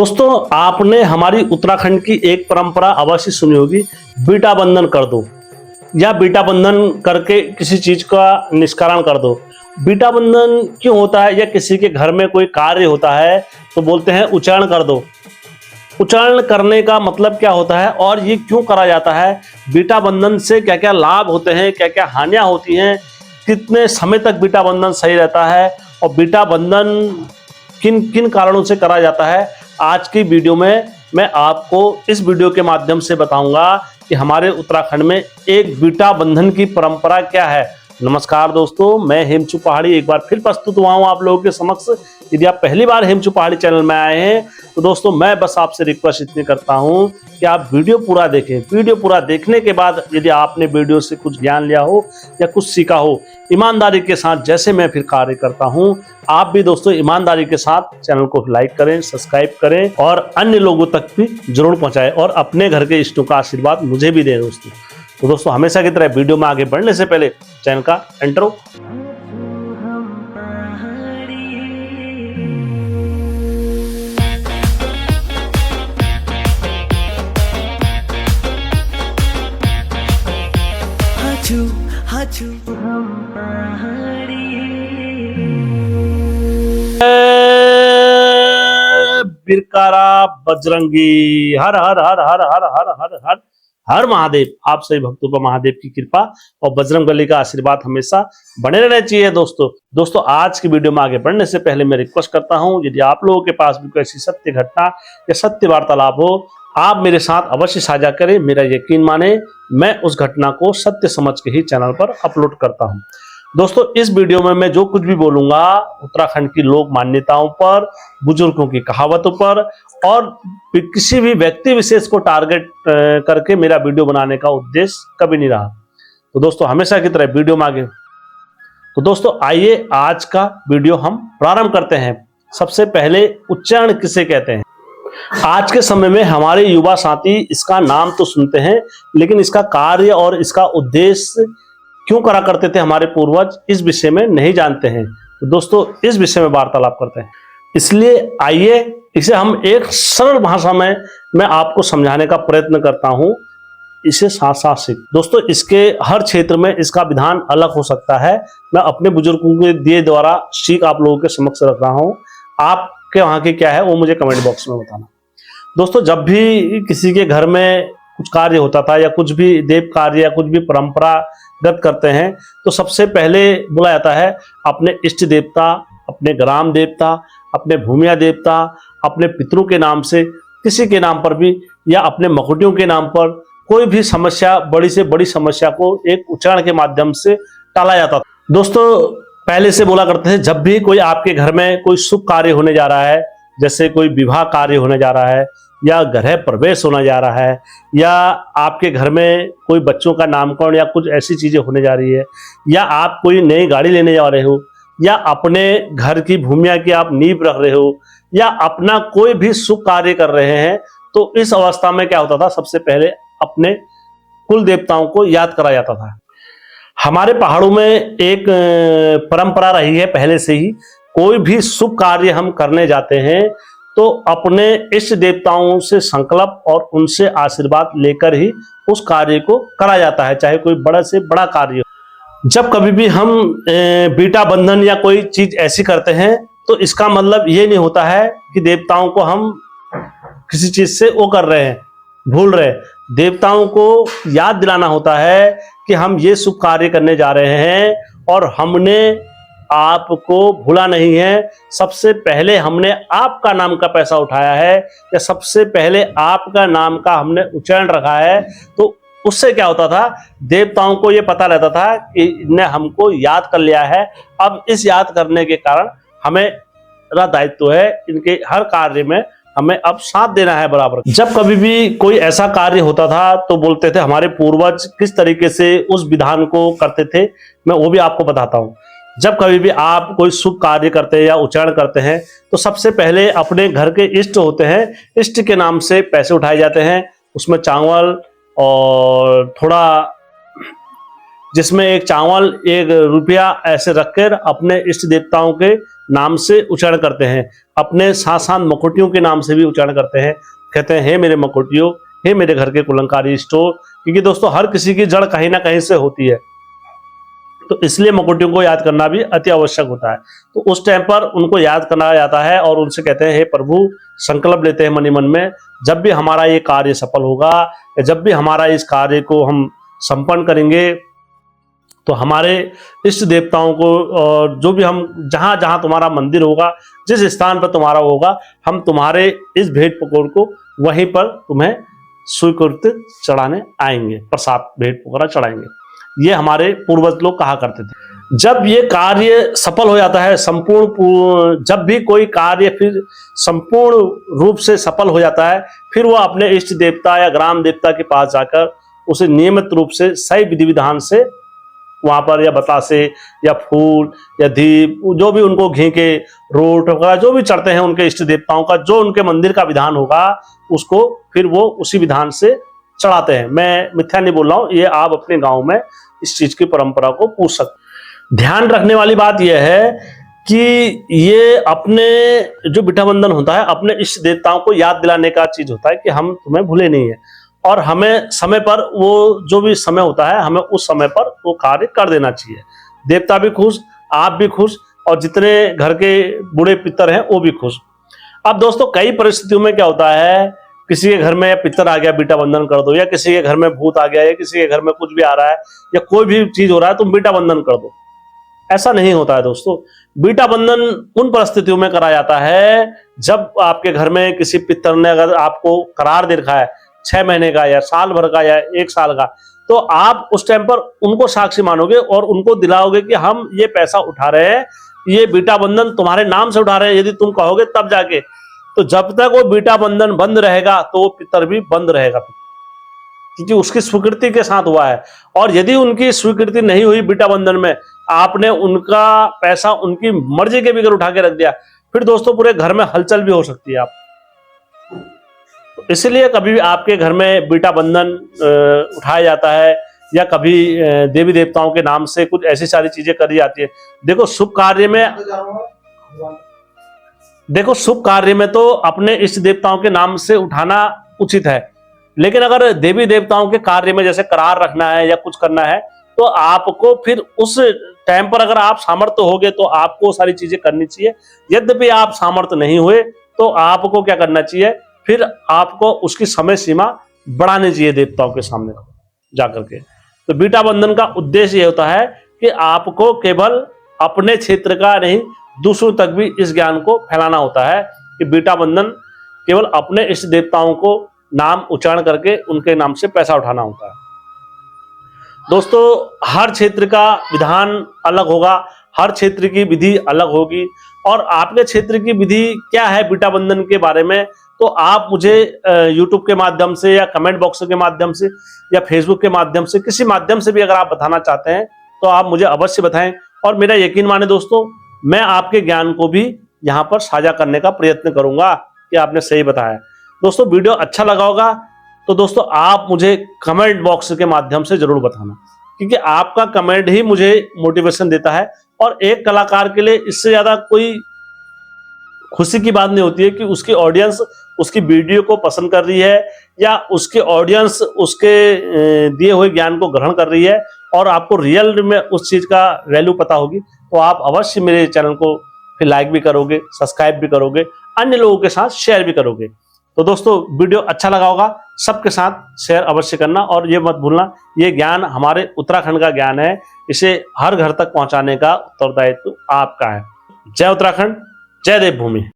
दोस्तों, आपने हमारी उत्तराखंड की एक परंपरा अवश्य सुनी होगी, बीटा बंधन कर दो या बीटा बंधन करके किसी चीज का निष्कारण कर दो। बीटा बंधन क्यों होता है, या किसी के घर में कोई कार्य होता है तो बोलते हैं उच्चारण कर दो। उच्चारण करने का मतलब क्या होता है और ये क्यों करा जाता है, बीटा बंधन से क्या क्या लाभ होते हैं, क्या क्या हानियां होती हैं, कितने समय तक बीटा बंधन सही रहता है और बीटा बंधन किन किन कारणों से करा जाता है, आज की वीडियो में मैं आपको इस वीडियो के माध्यम से बताऊंगा कि हमारे उत्तराखंड में एक बीटा बंधन की परंपरा क्या है। नमस्कार दोस्तों, मैं हेमचू पहाड़ी एक बार फिर प्रस्तुत हुआ हूं आप लोगों के समक्ष। यदि आप पहली बार हेमचू पहाड़ी चैनल में आए हैं तो दोस्तों मैं बस आपसे रिक्वेस्ट इतनी करता हूं कि आप वीडियो पूरा देखें। वीडियो पूरा देखने के बाद यदि आपने वीडियो से कुछ ज्ञान लिया हो या कुछ सीखा हो, ईमानदारी के साथ जैसे मैं फिर कार्य करता हूं, आप भी दोस्तों ईमानदारी के साथ चैनल को लाइक करें, सब्सक्राइब करें और अन्य लोगों तक भी जरूर पहुंचाएं और अपने घर के इष्टों का आशीर्वाद मुझे भी दें दोस्तों। तो दोस्तों हमेशा की तरह वीडियो में आगे बढ़ने से पहले चैनल का इंट्रो। बिरकारा बजरंगी, हर हर हर हर हर हर हर हर हर महादेव। आप सभी भक्तों पर महादेव की कृपा और बजरंगबली का आशीर्वाद हमेशा बने रहना चाहिए दोस्तों आज की वीडियो में आगे बढ़ने से पहले मैं रिक्वेस्ट करता हूं, यदि आप लोगों के पास भी कोई ऐसी सत्य घटना या सत्य वार्तालाप हो, आप मेरे साथ अवश्य साझा करें। मेरा यकीन माने, मैं उस घटना को सत्य समझ के ही चैनल पर अपलोड करता हूं। दोस्तों इस वीडियो में मैं जो कुछ भी बोलूंगा उत्तराखंड की लोक मान्यताओं पर, बुजुर्गों की कहावतों पर और किसी भी व्यक्ति विशेष को टारगेट करके मेरा वीडियो बनाने का उद्देश्य कभी नहीं रहा। तो दोस्तों हमेशा की तरह वीडियो में आगे। तो दोस्तों आइए आज का वीडियो हम प्रारंभ करते हैं। सबसे पहले उच्चारण किसे कहते हैं। आज के समय में हमारे युवा साथी इसका नाम तो सुनते हैं, लेकिन इसका कार्य और इसका उद्देश्य क्यों करा करते थे हमारे पूर्वज, इस विषय में नहीं जानते हैं। तो दोस्तों इस विषय में वार्तालाप करते हैं। इसलिए आइए इसे हम एक सरल भाषा में मैं आपको समझाने का प्रयत्न करता हूं, इसे साथ साथ सीख। दोस्तों इसके हर क्षेत्र में इसका विधान अलग हो सकता है। मैं अपने बुजुर्गों के दिए द्वारा सीख आप लोगों के समक्ष रख रहा हूं। आपके वहां की क्या है वो मुझे कमेंट बॉक्स में बताना। दोस्तों जब भी किसी के घर में कुछ कार्य होता था या कुछ भी देव कार्य या कुछ भी परंपरागत करते हैं तो सबसे पहले बोला जाता है अपने इष्ट देवता, अपने ग्राम देवता, अपने भूमिया देवता, अपने पितरों के नाम से, किसी के नाम पर भी या अपने मकुटियों के नाम पर कोई भी समस्या, बड़ी से बड़ी समस्या को एक उच्चारण के माध्यम से टाला जाता था। दोस्तों पहले से बोला करते थे जब भी कोई आपके घर में कोई शुभ कार्य होने जा रहा है, जैसे कोई विवाह कार्य होने जा रहा है या गृह प्रवेश होने जा रहा है या आपके घर में कोई बच्चों का नामकरण या कुछ ऐसी चीजें होने जा रही है या आप कोई नई गाड़ी लेने जा रहे हो या अपने घर की भूमिया की आप नींव रख रहे हो या अपना कोई भी शुभ कार्य कर रहे हैं, तो इस अवस्था में क्या होता था, सबसे पहले अपने कुल देवताओं को याद करा जाता था। हमारे पहाड़ों में एक परंपरा रही है पहले से ही, कोई भी शुभ कार्य हम करने जाते हैं तो अपने इष्ट देवताओं से संकल्प और उनसे आशीर्वाद लेकर ही उस कार्य को करा जाता है, चाहे कोई बड़ा से बड़ा कार्य हो। जब कभी भी हम बीटा बंधन या कोई चीज ऐसी करते हैं तो इसका मतलब ये नहीं होता है कि देवताओं को हम किसी चीज से वो कर रहे हैं, भूल रहे हैं। देवताओं को याद दिलाना होता है कि हम ये शुभ कार्य करने जा रहे हैं और हमने आपको भूला नहीं है। सबसे पहले हमने आपका नाम का पैसा उठाया है या सबसे पहले आपका नाम का हमने उच्चारण रखा है। तो उससे क्या होता था, देवताओं को ये पता रहता था कि इन्हें हमको याद कर लिया है। अब इस याद करने के कारण हमें दायित्व है इनके हर कार्य में हमें अब साथ देना है बराबर। जब कभी भी कोई ऐसा कार्य होता था तो बोलते थे हमारे पूर्वज किस तरीके से उस विधान को करते थे, मैं वो भी आपको बताता हूँ। जब कभी भी आप कोई शुभ कार्य करते हैं या उच्चारण करते हैं तो सबसे पहले अपने घर के इष्ट होते हैं, इष्ट के नाम से पैसे उठाए जाते हैं। उसमें चावल और थोड़ा जिसमें एक चावल एक रुपया ऐसे रखकर अपने इष्ट देवताओं के नाम से उच्चारण करते हैं। अपने साथ साथ मकुटियों के नाम से भी उच्चारण करते हैं। कहते हैं हे मेरे मकुटियों, हे मेरे घर के कुलंकारी स्टोर, क्योंकि दोस्तों हर किसी की जड़ कहीं ना कहीं से होती है, तो इसलिए मकुटियों को याद करना भी अति आवश्यक होता है। तो उस टाइम पर उनको याद करना जाता है और उनसे कहते हैं हे प्रभु, संकल्प लेते हैं मनी मन में, जब भी हमारा ये कार्य सफल होगा या जब भी हमारा इस कार्य को हम संपन्न करेंगे, तो हमारे इष्ट देवताओं को और जो भी हम जहां जहां तुम्हारा मंदिर होगा, जिस स्थान पर तुम्हारा होगा, हम तुम्हारे इस भेंट पकोड़ को वहीं पर तुम्हें स्वीकृत चढ़ाने आएंगे, प्रसाद भेंट पकोड़ा चढ़ाएंगे। ये हमारे पूर्वज लोग कहा करते थे। जब ये कार्य सफल हो जाता है, जब भी कोई कार्य फिर संपूर्ण रूप से सफल हो जाता है, फिर वो अपने इष्ट देवता या ग्राम देवता के पास जाकर उसे नियमित रूप से सही विधि विधान से वहां पर या बतासे या फूल या दीप, जो भी उनको घी के रोट वगैरह जो भी चढ़ते हैं उनके इष्ट देवताओं का, जो उनके मंदिर का विधान होगा, उसको फिर वो उसी विधान से चढ़ाते हैं। मैं मिथ्या नहीं बोल रहा हूं, ये आप अपने गांव में इस चीज की परंपरा को पूछ सकते। ध्यान रखने वाली बात यह है कि ये अपने जो बिठाबंधन होता है अपने इष्ट देवताओं को याद दिलाने का चीज होता है कि हम तुम्हें भूले नहीं है, और हमें समय पर वो जो भी समय होता है हमें उस समय पर वो कार्य कर देना चाहिए। देवता भी खुश, आप भी खुश, और जितने घर के बूढ़े पितर हैं वो भी खुश। अब दोस्तों कई परिस्थितियों में क्या होता है, किसी के घर में पितर आ गया, बीटा बंधन कर दो, या किसी के घर में भूत आ गया, या किसी के घर में कुछ भी आ रहा है या कोई भी चीज हो रहा है, तुम बीटा बंधन कर दो। ऐसा नहीं होता है दोस्तों। बीटा बंधन उन परिस्थितियों में करा जाता है जब आपके घर में किसी पितर ने अगर आपको करार दे रखा है 6 महीने का या साल भर का या 1 साल का, तो आप उस टाइम पर उनको साक्षी मानोगे और उनको दिलाओगे कि हम ये पैसा उठा रहे हैं, ये बीटा बंधन तुम्हारे नाम से उठा रहे हैं। यदि तुम कहोगे तब जाके, तो जब तक वो बीटा बंधन बंद रहेगा तो वो पितर भी बंद रहेगा, क्योंकि उसकी स्वीकृति के साथ हुआ है। और यदि उनकी स्वीकृति नहीं हुई बीटा बंधन में, आपने उनका पैसा उनकी मर्जी के बगैर उठा के रख दिया, फिर दोस्तों पूरे घर में हलचल भी हो सकती है। आप इसलिए कभी भी आपके घर में बीटा बंधन उठाया जाता है या कभी देवी देवताओं के नाम से कुछ ऐसी सारी चीजें करी जाती है। देखो शुभ कार्य में तो अपने इष्ट देवताओं के नाम से उठाना उचित है, लेकिन अगर देवी देवताओं के कार्य में जैसे करार रखना है या कुछ करना है, तो आपको फिर उस टाइम पर अगर आप सामर्थ्य होगे तो आपको सारी चीजें करनी चाहिए। यद्यपि आप सामर्थ्य नहीं हुए तो आपको क्या करना चाहिए, फिर आपको उसकी समय सीमा बढ़ानी चाहिए देवताओं के सामने जाकर के। तो बीटा बंधन का उद्देश्य यह होता है कि आपको केवल अपने क्षेत्र का नहीं, दूसरों तक भी इस ज्ञान को फैलाना होता है कि बीटा बंधन केवल अपने इष्ट देवताओं को नाम उच्चारण करके उनके नाम से पैसा उठाना होता है। दोस्तों हर क्षेत्र का विधान अलग होगा, हर क्षेत्र की विधि अलग होगी, और आपके क्षेत्र की विधि क्या है बीटा बंधन के बारे में, तो आप मुझे YouTube के माध्यम से या कमेंट बॉक्स के माध्यम से या फेसबुक के माध्यम से, किसी माध्यम से भी अगर आप बताना चाहते हैं तो आप मुझे अवश्य बताएं। और मेरा यकीन माने दोस्तों, मैं आपके ज्ञान को भी यहाँ पर साझा करने का प्रयत्न करूंगा कि आपने सही बताया। दोस्तों वीडियो अच्छा लगा होगा तो दोस्तों आप मुझे कमेंट बॉक्स के माध्यम से जरूर बताना, क्योंकि आपका कमेंट ही मुझे मोटिवेशन देता है। और एक कलाकार के लिए इससे ज्यादा कोई खुशी की बात नहीं होती है कि उसकी ऑडियंस उसकी वीडियो को पसंद कर रही है या उसके ऑडियंस उसके दिए हुए ज्ञान को ग्रहण कर रही है, और आपको रियल में उस चीज का वैल्यू पता होगी, तो आप अवश्य मेरे चैनल को फिर लाइक भी करोगे, सब्सक्राइब भी करोगे, अन्य लोगों के साथ शेयर भी करोगे। तो दोस्तों वीडियो अच्छा लगा होगा, सबके साथ शेयर अवश्य करना, और ये मत भूलना ये ज्ञान हमारे उत्तराखंड का ज्ञान है, इसे हर घर तक पहुंचाने का उत्तरदायित्व आपका है। जय उत्तराखंड, जय देवभूमि।